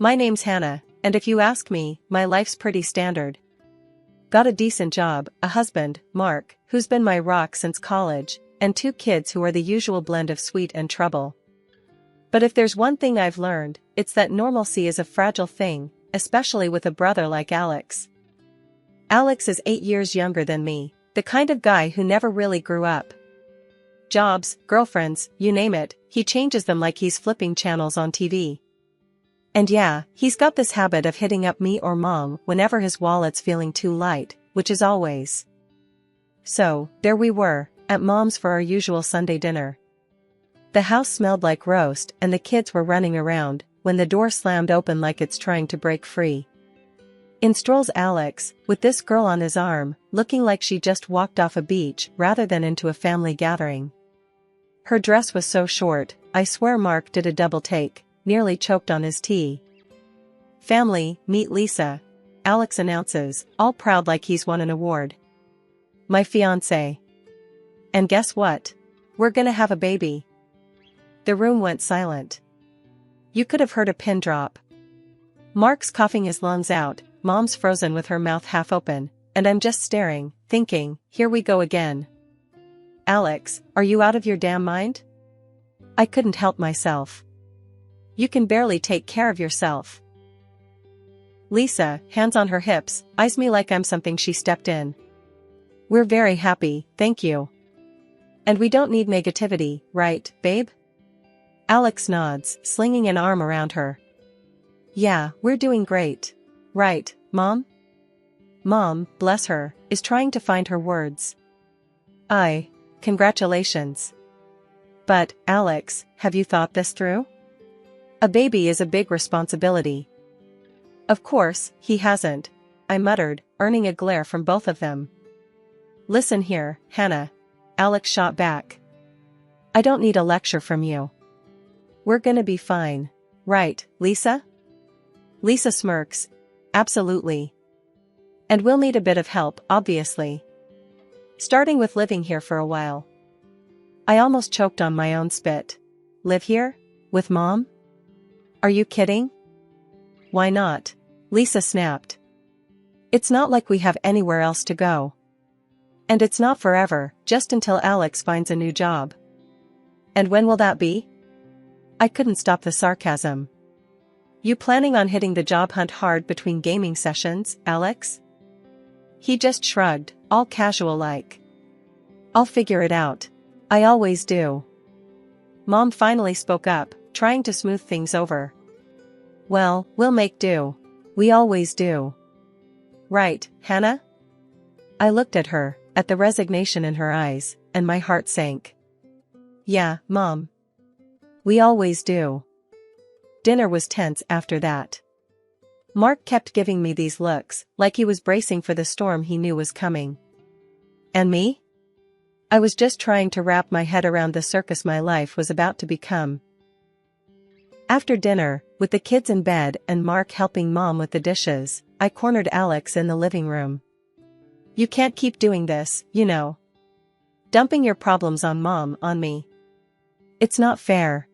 My name's Hannah, and if you ask me, my life's pretty standard. Got a decent job, a husband, Mark, who's been my rock since college, and 2 kids who are the usual blend of sweet and trouble. But if there's one thing I've learned, it's that normalcy is a fragile thing, especially with a brother like Alex. Alex is 8 years younger than me, the kind of guy who never really grew up. Jobs, girlfriends, you name it, he changes them like he's flipping channels on TV. And yeah, he's got this habit of hitting up me or mom whenever his wallet's feeling too light, which is always. So, there we were, at mom's for our usual Sunday dinner. The house smelled like roast and the kids were running around, when the door slammed open like it's trying to break free. In strolls Alex, with this girl on his arm, looking like she just walked off a beach rather than into a family gathering. Her dress was so short, I swear Mark did a double take, nearly choked on his tea. Family, meet Lisa, Alex announces, all proud like he's won an award. My fiancé. And guess what? We're gonna have a baby. The room went silent. You could have heard a pin drop. Mark's coughing his lungs out, mom's frozen with her mouth half open, and I'm just staring, thinking, here we go again. Alex, are you out of your damn mind? I couldn't help myself. You can barely take care of yourself. Lisa, hands on her hips, eyes me like I'm something she stepped in. We're very happy, thank you. And we don't need negativity, right, babe? Alex nods, slinging an arm around her. Yeah, we're doing great. Right, Mom? Mom, bless her, is trying to find her words. Congratulations. But, Alex, have you thought this through? A baby is a big responsibility. Of course, he hasn't, I muttered, earning a glare from both of them. Listen here, Hannah. Alex shot back. I don't need a lecture from you. We're gonna be fine. Right, Lisa? Lisa smirks. Absolutely. And we'll need a bit of help, obviously. Starting with living here for a while. I almost choked on my own spit. Live here? With Mom? Are you kidding? Why not? Lisa snapped. It's not like we have anywhere else to go. And it's not forever, just until Alex finds a new job. And when will that be? I couldn't stop the sarcasm. You planning on hitting the job hunt hard between gaming sessions, Alex? He just shrugged, all casual like. I'll figure it out. I always do. Mom finally spoke up, trying to smooth things over. Well, we'll make do. We always do. Right, Hannah? I looked at her, at the resignation in her eyes, and my heart sank. Yeah, Mom. We always do. Dinner was tense after that. Mark kept giving me these looks, like he was bracing for the storm he knew was coming. And me? I was just trying to wrap my head around the circus my life was about to become. After dinner, with the kids in bed and Mark helping Mom with the dishes, I cornered Alex in the living room. You can't keep doing this, you know. Dumping your problems on Mom on me. It's not fair.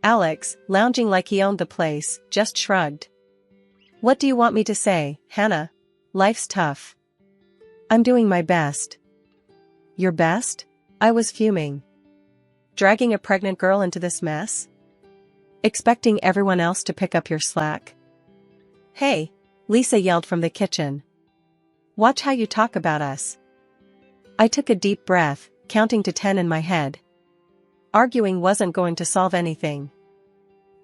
Alex, lounging like he owned the place, just shrugged. What do you want me to say, Hannah? Life's tough. I'm doing my best. Your best? I was fuming. Dragging a pregnant girl into this mess? Expecting everyone else to pick up your slack? Hey, Lisa yelled from the kitchen. Watch how you talk about us. I took a deep breath, counting to 10 in my head. Arguing wasn't going to solve anything.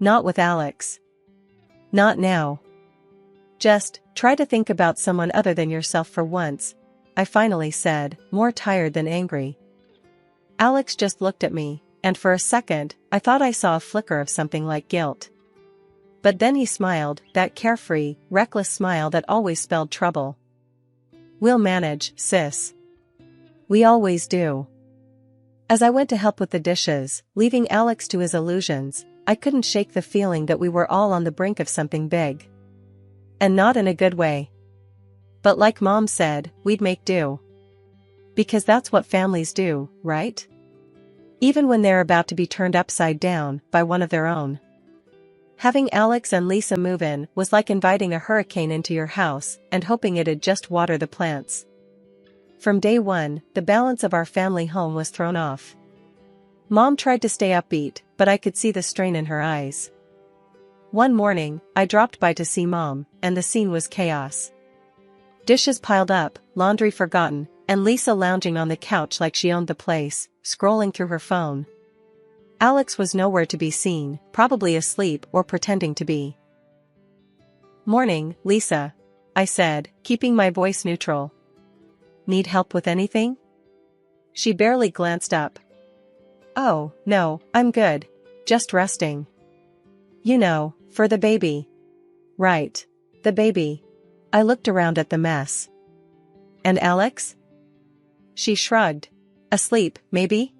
Not with Alex. Not now. Just, try to think about someone other than yourself for once, I finally said, more tired than angry. Alex just looked at me, and for a second, I thought I saw a flicker of something like guilt. But then he smiled, that carefree, reckless smile that always spelled trouble. We'll manage, sis. We always do. As I went to help with the dishes, leaving Alex to his illusions, I couldn't shake the feeling that we were all on the brink of something big. And not in a good way. But like Mom said, we'd make do. Because that's what families do, right? Even when they're about to be turned upside down by one of their own. Having Alex and Lisa move in was like inviting a hurricane into your house and hoping it'd just water the plants. From day one, the balance of our family home was thrown off. Mom tried to stay upbeat, but I could see the strain in her eyes. One morning, I dropped by to see Mom, and the scene was chaos. Dishes piled up, laundry forgotten, and Lisa lounging on the couch like she owned the place, scrolling through her phone. Alex was nowhere to be seen, probably asleep or pretending to be. "Morning, Lisa," I said, keeping my voice neutral. "Need help with anything?" She barely glanced up. "Oh, no, I'm good. Just resting." "You know, for the baby." "Right. The baby." I looked around at the mess. "And Alex?" She shrugged. "Asleep, maybe?"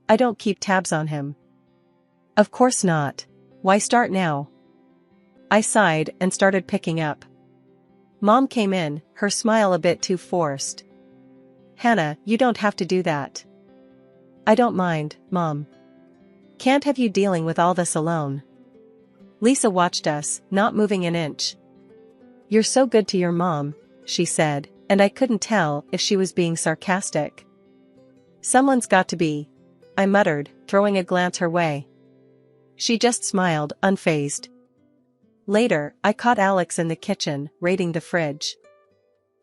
"I don't keep tabs on him." "Of course not. Why start now?" I sighed and started picking up. Mom came in, her smile a bit too forced. "Hannah, you don't have to do that." "I don't mind, Mom. Can't have you dealing with all this alone." Lisa watched us, not moving an inch. "You're so good to your mom," she said, and I couldn't tell if she was being sarcastic. "Someone's got to be," I muttered, throwing a glance her way. She just smiled, unfazed. Later, I caught Alex in the kitchen, raiding the fridge.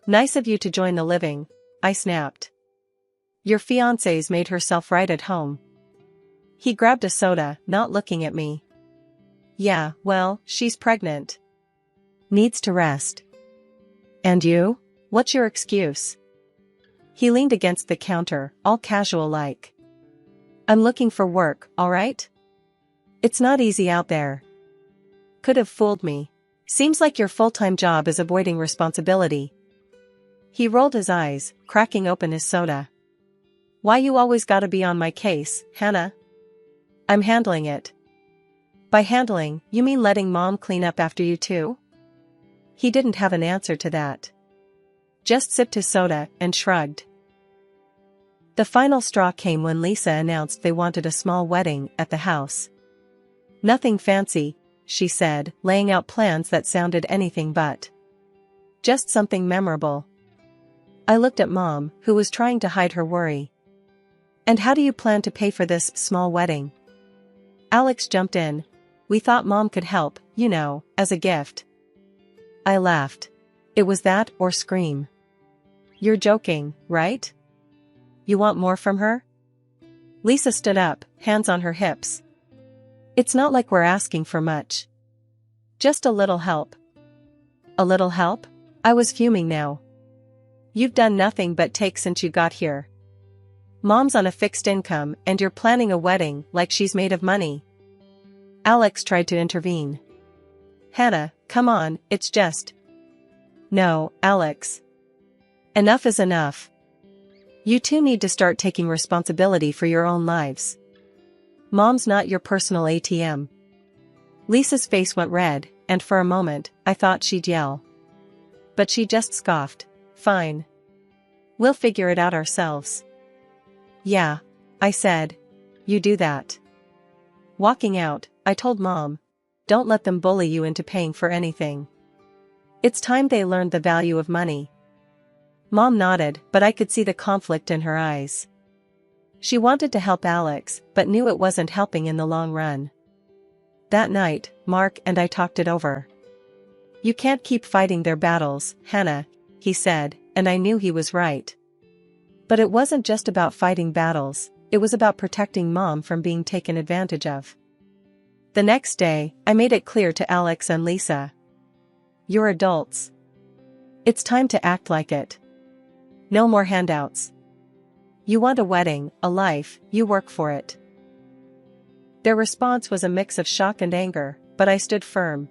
"Nice of you to join the living," I snapped. "Your fiancée's made herself right at home." He grabbed a soda, not looking at me. "Yeah, well, she's pregnant. Needs to rest." "And you? What's your excuse?" He leaned against the counter, all casual-like. "I'm looking for work, alright? It's not easy out there." Could have fooled me. "Seems like your full-time job is avoiding responsibility." He rolled his eyes, cracking open his soda. "Why you always gotta be on my case, Hannah?" "I'm handling it." "By handling, you mean letting Mom clean up after you too?" He didn't have an answer to that. Just sipped his soda and shrugged. The final straw came when Lisa announced they wanted a small wedding at the house. "Nothing fancy," she said, laying out plans that sounded anything but. "Just something memorable." I looked at Mom, who was trying to hide her worry. "And how do you plan to pay for this small wedding?" Alex jumped in. "We thought Mom could help, you know, as a gift." I laughed. It was that or scream. "You're joking, right? You want more from her?" Lisa stood up, hands on her hips. "It's not like we're asking for much. Just a little help." "A little help?" I was fuming now. "You've done nothing but take since you got here. Mom's on a fixed income and you're planning a wedding like she's made of money." Alex tried to intervene. "Hannah, come on, it's just..." "No, Alex. Enough is enough. You two need to start taking responsibility for your own lives. Mom's not your personal ATM." Lisa's face went red, and for a moment, I thought she'd yell. But she just scoffed. "Fine. We'll figure it out ourselves." "Yeah," I said. "You do that." Walking out, I told Mom, "Don't let them bully you into paying for anything. It's time they learned the value of money." Mom nodded, but I could see the conflict in her eyes. She wanted to help Alex, but knew it wasn't helping in the long run. That night, Mark and I talked it over. "You can't keep fighting their battles, Hannah," he said, and I knew he was right. But it wasn't just about fighting battles, it was about protecting Mom from being taken advantage of. The next day, I made it clear to Alex and Lisa. "You're adults. It's time to act like it. No more handouts. You want a wedding, a life, you work for it." Their response was a mix of shock and anger, but I stood firm.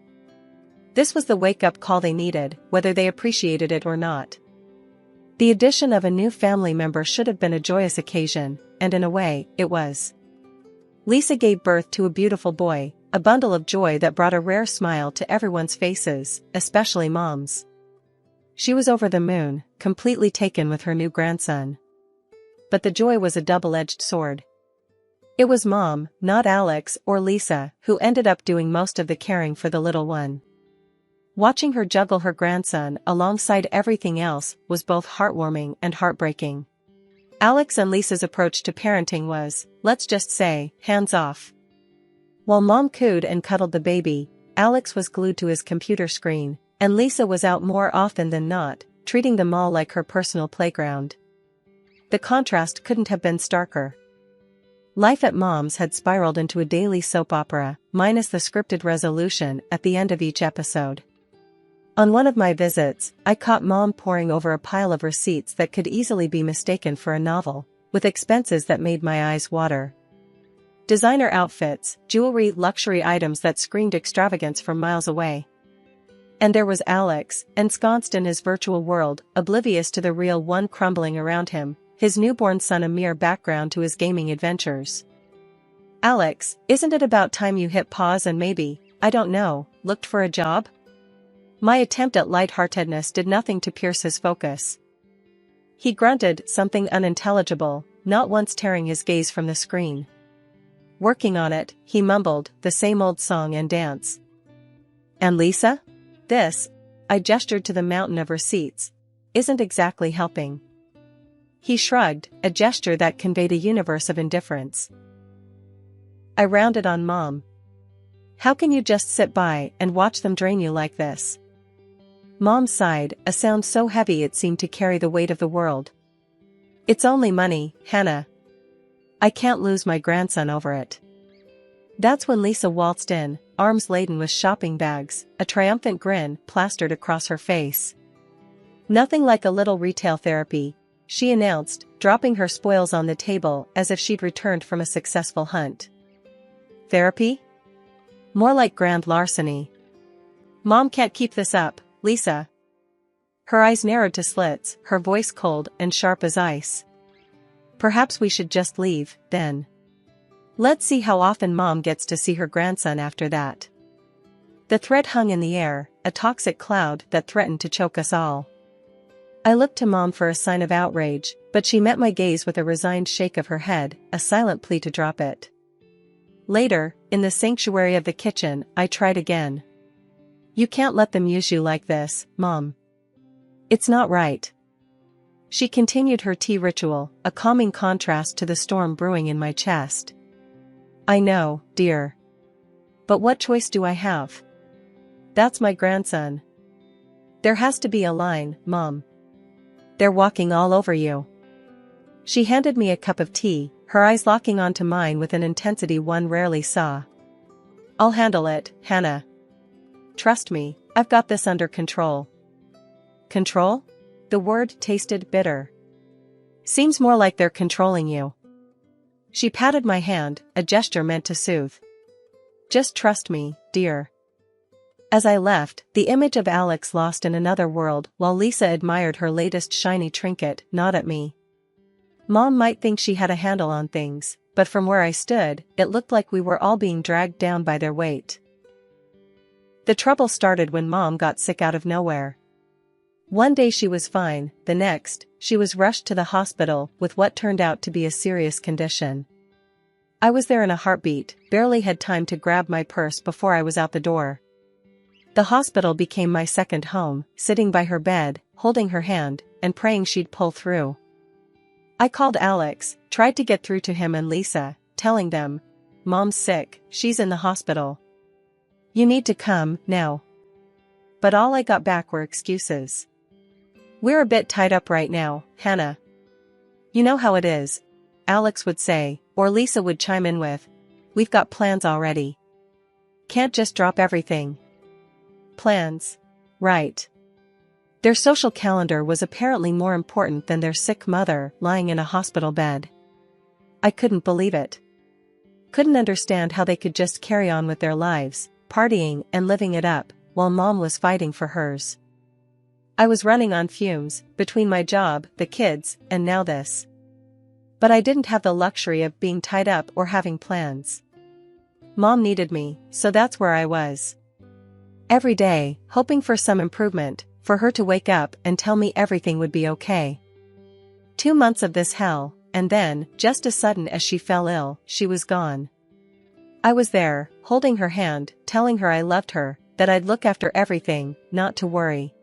This was the wake-up call they needed, whether they appreciated it or not. The addition of a new family member should have been a joyous occasion, and in a way, it was. Lisa gave birth to a beautiful boy, a bundle of joy that brought a rare smile to everyone's faces, especially Mom's. She was over the moon, completely taken with her new grandson. But the joy was a double-edged sword. It was Mom, not Alex or Lisa, who ended up doing most of the caring for the little one. Watching her juggle her grandson alongside everything else was both heartwarming and heartbreaking. Alex and Lisa's approach to parenting was, let's just say, hands off. While Mom cooed and cuddled the baby, Alex was glued to his computer screen, and Lisa was out more often than not, treating them all like her personal playground. The contrast couldn't have been starker. Life at Mom's had spiraled into a daily soap opera, minus the scripted resolution at the end of each episode. On one of my visits, I caught Mom poring over a pile of receipts that could easily be mistaken for a novel, with expenses that made my eyes water. Designer outfits, jewelry, luxury items that screamed extravagance from miles away. And there was Alex, ensconced in his virtual world, oblivious to the real one crumbling around him, his newborn son a mere background to his gaming adventures. Alex, isn't it about time you hit pause and maybe, I don't know, looked for a job? My attempt at lightheartedness did nothing to pierce his focus. He grunted something unintelligible, not once tearing his gaze from the screen. Working on it, he mumbled, the same old song and dance. And Lisa? This, I gestured to the mountain of receipts, isn't exactly helping. He shrugged, a gesture that conveyed a universe of indifference. I rounded on Mom. How can you just sit by and watch them drain you like this? Mom sighed, a sound so heavy it seemed to carry the weight of the world. It's only money, Hannah. I can't lose my grandson over it. That's when Lisa waltzed in, arms laden with shopping bags, a triumphant grin plastered across her face. Nothing like a little retail therapy, she announced, dropping her spoils on the table as if she'd returned from a successful hunt. Therapy? More like grand larceny. Mom can't keep this up, Lisa. Her eyes narrowed to slits, her voice cold and sharp as ice. Perhaps we should just leave, then. Let's see how often Mom gets to see her grandson after that. The threat hung in the air, a toxic cloud that threatened to choke us all. I looked to Mom for a sign of outrage, but she met my gaze with a resigned shake of her head, a silent plea to drop it. Later, in the sanctuary of the kitchen, I tried again. You can't let them use you like this, Mom. It's not right. She continued her tea ritual, a calming contrast to the storm brewing in my chest. I know, dear. But what choice do I have? That's my grandson. There has to be a line, Mom. They're walking all over you. She handed me a cup of tea, her eyes locking onto mine with an intensity one rarely saw. I'll handle it, Hannah. Trust me, I've got this under control. Control? The word tasted bitter. Seems more like they're controlling you. She patted my hand, a gesture meant to soothe. Just trust me, dear. As I left, the image of Alex lost in another world while Lisa admired her latest shiny trinket, not at me. Mom might think she had a handle on things, but from where I stood, it looked like we were all being dragged down by their weight. The trouble started when Mom got sick out of nowhere. One day she was fine, the next, she was rushed to the hospital with what turned out to be a serious condition. I was there in a heartbeat, barely had time to grab my purse before I was out the door. The hospital became my second home, sitting by her bed, holding her hand, and praying she'd pull through. I called Alex, tried to get through to him and Lisa, telling them, Mom's sick, she's in the hospital. You need to come, now. But all I got back were excuses. We're a bit tied up right now, Hannah. You know how it is, Alex would say, or Lisa would chime in with, we've got plans already. Can't just drop everything. Plans. Right. Their social calendar was apparently more important than their sick mother lying in a hospital bed. I couldn't believe it. Couldn't understand how they could just carry on with their lives, partying and living it up, while Mom was fighting for hers. I was running on fumes, between my job, the kids, and now this. But I didn't have the luxury of being tied up or having plans. Mom needed me, so that's where I was. Every day, hoping for some improvement, for her to wake up and tell me everything would be okay. 2 months of this hell, and then, just as sudden as she fell ill, she was gone. I was there, holding her hand, telling her I loved her, that I'd look after everything, not to worry.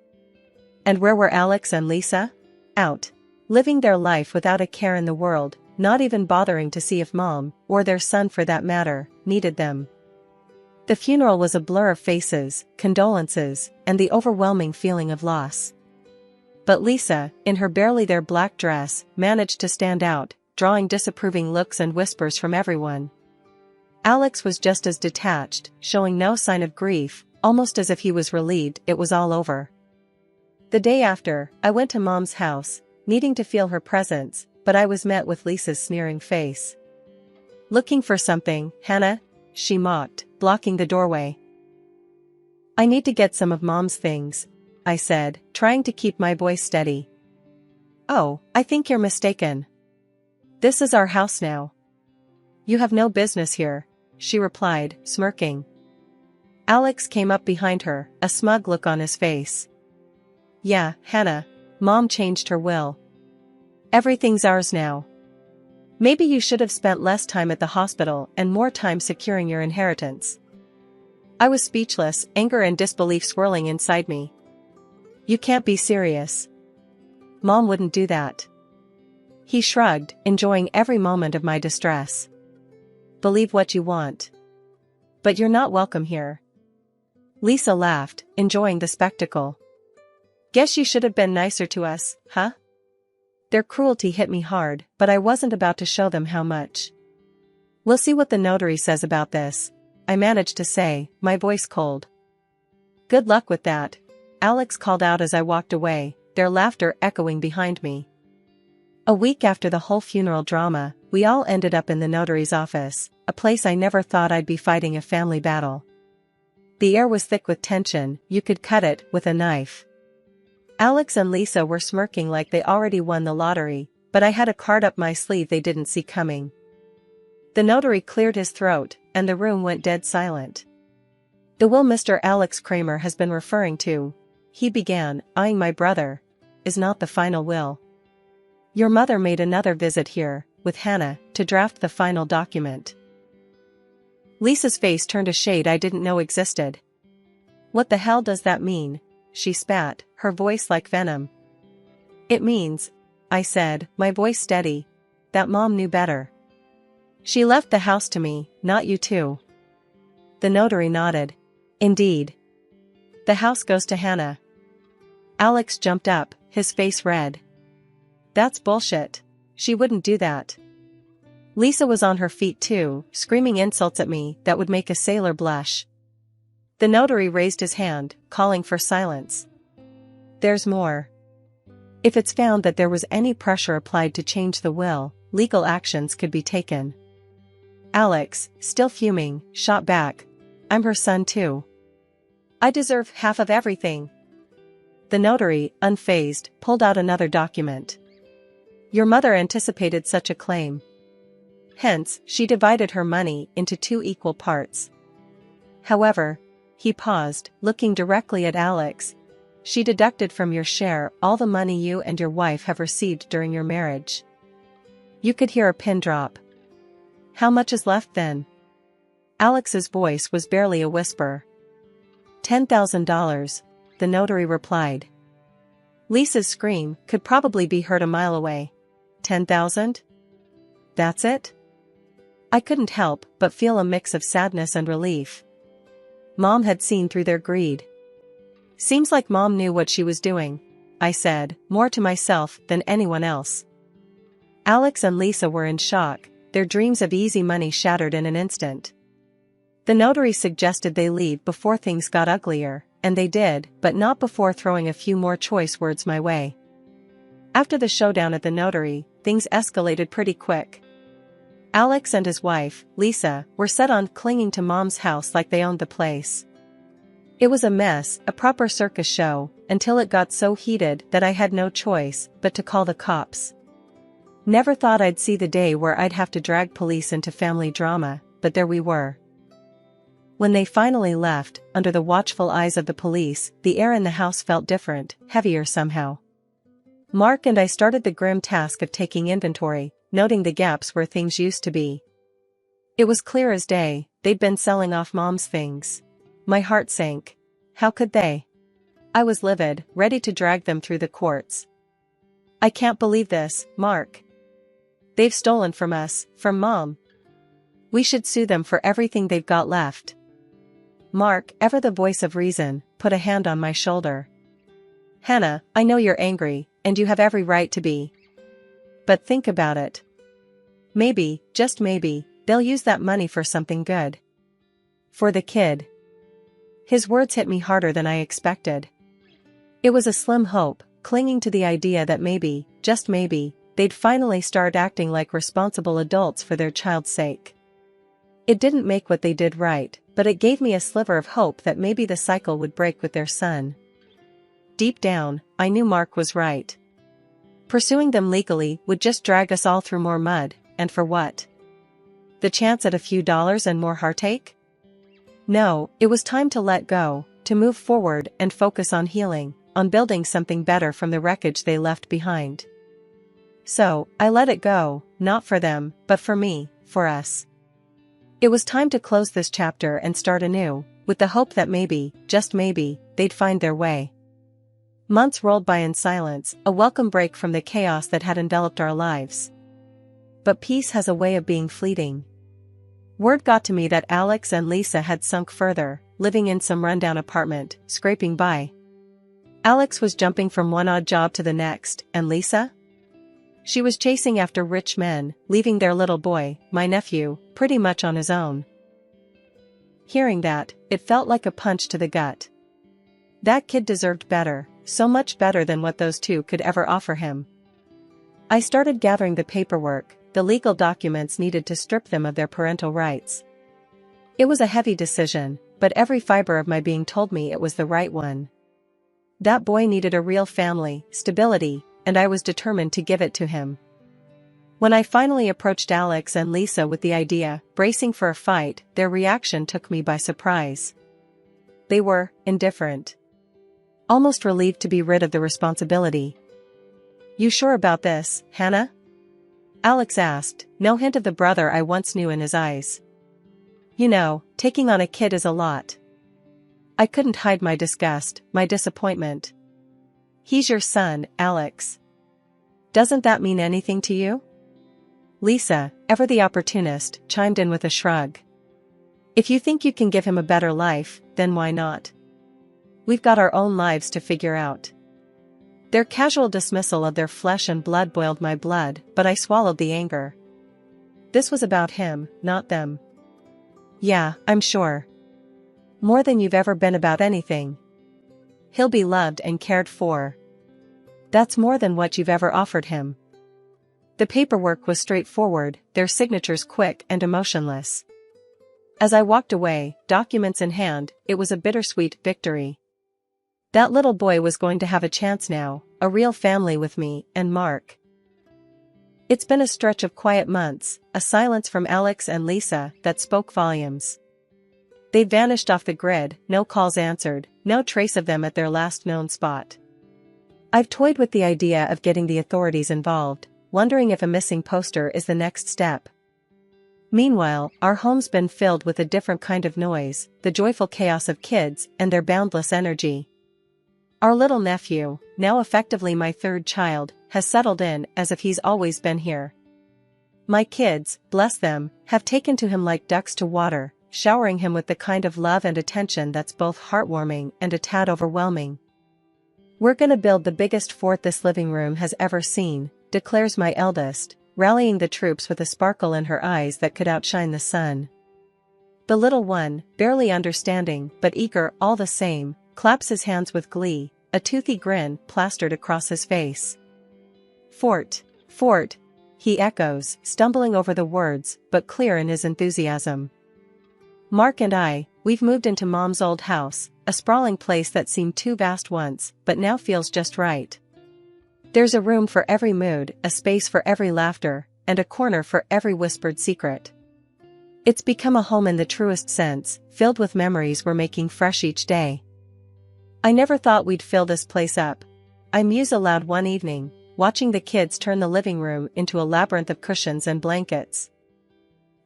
And where were Alex and Lisa? Out. Living their life without a care in the world, not even bothering to see if Mom, or their son for that matter, needed them. The funeral was a blur of faces, condolences, and the overwhelming feeling of loss. But Lisa, in her barely there black dress, managed to stand out, drawing disapproving looks and whispers from everyone. Alex was just as detached, showing no sign of grief, almost as if he was relieved it was all over. The day after, I went to Mom's house, needing to feel her presence, but I was met with Lisa's sneering face. "Looking for something, Hannah?" she mocked, blocking the doorway. "I need to get some of Mom's things," I said, trying to keep my voice steady. "Oh, I think you're mistaken. This is our house now. You have no business here," she replied, smirking. Alex came up behind her, a smug look on his face. "Yeah, Hannah, Mom changed her will. Everything's ours now. Maybe you should have spent less time at the hospital and more time securing your inheritance." I was speechless, anger and disbelief swirling inside me. "You can't be serious. Mom wouldn't do that." He shrugged, enjoying every moment of my distress. "Believe what you want. But you're not welcome here." Lisa laughed, enjoying the spectacle. "Guess you should have been nicer to us, huh?" Their cruelty hit me hard, but I wasn't about to show them how much. "We'll see what the notary says about this," I managed to say, my voice cold. "Good luck with that," Alex called out as I walked away, their laughter echoing behind me. A week after the whole funeral drama, we all ended up in the notary's office, a place I never thought I'd be fighting a family battle. The air was thick with tension, you could cut it with a knife. Alex and Lisa were smirking like they already won the lottery, but I had a card up my sleeve they didn't see coming. The notary cleared his throat, and the room went dead silent. "The will Mr. Alex Kramer has been referring to," he began, eyeing my brother, "is not the final will. Your mother made another visit here, with Hannah, to draft the final document." Lisa's face turned a shade I didn't know existed. "What the hell does that mean?" she spat, her voice like venom. "It means," I said, my voice steady, "that Mom knew better. She left the house to me, not you two." The notary nodded. "Indeed. The house goes to Hannah." Alex jumped up, his face red. "That's bullshit. She wouldn't do that." Lisa was on her feet too, screaming insults at me that would make a sailor blush. The notary raised his hand, calling for silence. "There's more. If it's found that there was any pressure applied to change the will, legal actions could be taken." Alex, still fuming, shot back, "I'm her son too. I deserve half of everything." The notary, unfazed, pulled out another document. "Your mother anticipated such a claim. Hence, she divided her money into 2 equal parts. However," he paused, looking directly at Alex, "she deducted from your share all the money you and your wife have received during your marriage." You could hear a pin drop. "How much is left then?" Alex's voice was barely a whisper. $10,000, the notary replied. Lisa's scream could probably be heard a mile away. 10,000? That's it? I couldn't help but feel a mix of sadness and relief. Mom had seen through their greed. "Seems like Mom knew what she was doing," I said, more to myself than anyone else. Alex and Lisa were in shock, their dreams of easy money shattered in an instant. The notary suggested they leave before things got uglier, and they did, but not before throwing a few more choice words my way. After the showdown at the notary, things escalated pretty quick. Alex and his wife, Lisa, were set on clinging to Mom's house like they owned the place. It was a mess, a proper circus show, until it got so heated that I had no choice but to call the cops. Never thought I'd see the day where I'd have to drag police into family drama, but there we were. When they finally left, under the watchful eyes of the police, the air in the house felt different, heavier somehow. Mark and I started the grim task of taking inventory, noting the gaps where things used to be. It was clear as day, they'd been selling off Mom's things. My heart sank. How could they? I was livid, ready to drag them through the courts. I can't believe this, Mark. They've stolen from us, from Mom. We should sue them for everything they've got left. Mark, ever the voice of reason, put a hand on my shoulder. Hannah, I know you're angry, and you have every right to be. But think about it. Maybe, just maybe, they'll use that money for something good. For the kid. His words hit me harder than I expected. It was a slim hope, clinging to the idea that maybe, just maybe, they'd finally start acting like responsible adults for their child's sake. It didn't make what they did right, but it gave me a sliver of hope that maybe the cycle would break with their son. Deep down, I knew Mark was right. Pursuing them legally would just drag us all through more mud, and for what? The chance at a few dollars and more heartache? No, it was time to let go, to move forward and focus on healing, on building something better from the wreckage they left behind. So, I let it go, not for them, but for me, for us. It was time to close this chapter and start anew, with the hope that maybe, just maybe, they'd find their way. Months rolled by in silence, a welcome break from the chaos that had enveloped our lives. But peace has a way of being fleeting. Word got to me that Alex and Lisa had sunk further, living in some rundown apartment, scraping by. Alex was jumping from one odd job to the next, and Lisa? She was chasing after rich men, leaving their little boy, my nephew, pretty much on his own. Hearing that, it felt like a punch to the gut. That kid deserved better, so much better than what those two could ever offer him. I started gathering the paperwork, the legal documents needed to strip them of their parental rights. It was a heavy decision, but every fiber of my being told me it was the right one. That boy needed a real family, stability, and I was determined to give it to him. When I finally approached Alex and Lisa with the idea, bracing for a fight, their reaction took me by surprise. They were indifferent. Almost relieved to be rid of the responsibility. "You sure about this, Hannah?" Alex asked, no hint of the brother I once knew in his eyes. "You know, taking on a kid is a lot." I couldn't hide my disgust, my disappointment. "He's your son, Alex. Doesn't that mean anything to you?" Lisa, ever the opportunist, chimed in with a shrug. "If you think you can give him a better life, then why not? We've got our own lives to figure out." Their casual dismissal of their flesh and blood boiled my blood, but I swallowed the anger. This was about him, not them. "Yeah, I'm sure. More than you've ever been about anything. He'll be loved and cared for. That's more than what you've ever offered him." The paperwork was straightforward, their signatures quick and emotionless. As I walked away, documents in hand, it was a bittersweet victory. That little boy was going to have a chance now, a real family with me and Mark. It's been a stretch of quiet months, a silence from Alex and Lisa that spoke volumes. They'd vanished off the grid, no calls answered, no trace of them at their last known spot. I've toyed with the idea of getting the authorities involved, wondering if a missing poster is the next step. Meanwhile, our home's been filled with a different kind of noise, the joyful chaos of kids and their boundless energy. Our little nephew, now effectively my third child, has settled in as if he's always been here. My kids, bless them, have taken to him like ducks to water, showering him with the kind of love and attention that's both heartwarming and a tad overwhelming. "We're gonna build the biggest fort this living room has ever seen," declares my eldest, rallying the troops with a sparkle in her eyes that could outshine the sun. The little one, barely understanding but eager all the same, claps his hands with glee, a toothy grin plastered across his face. "Fort, fort," he echoes, stumbling over the words, but clear in his enthusiasm. Mark and we've moved into Mom's old house, a sprawling place that seemed too vast once, but now feels just right. There's a room for every mood, a space for every laughter, and a corner for every whispered secret. It's become a home in the truest sense, filled with memories we're making fresh each day. "I never thought we'd fill this place up," I muse aloud one evening, watching the kids turn the living room into a labyrinth of cushions and blankets.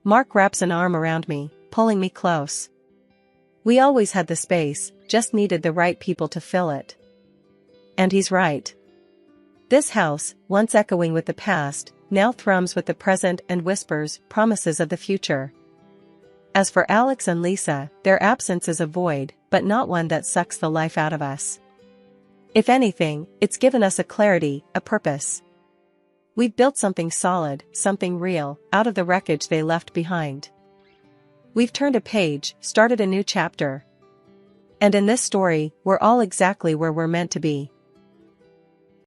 Mark wraps an arm around me, pulling me close. We always had the space, just needed the right people to fill it. And he's right. This house, once echoing with the past, now thrums with the present and whispers promises of the future. As for Alex and Lisa, their absence is a void, but not one that sucks the life out of us. If anything, it's given us a clarity, a purpose. We've built something solid, something real, out of the wreckage they left behind. We've turned a page, started a new chapter. And in this story, we're all exactly where we're meant to be.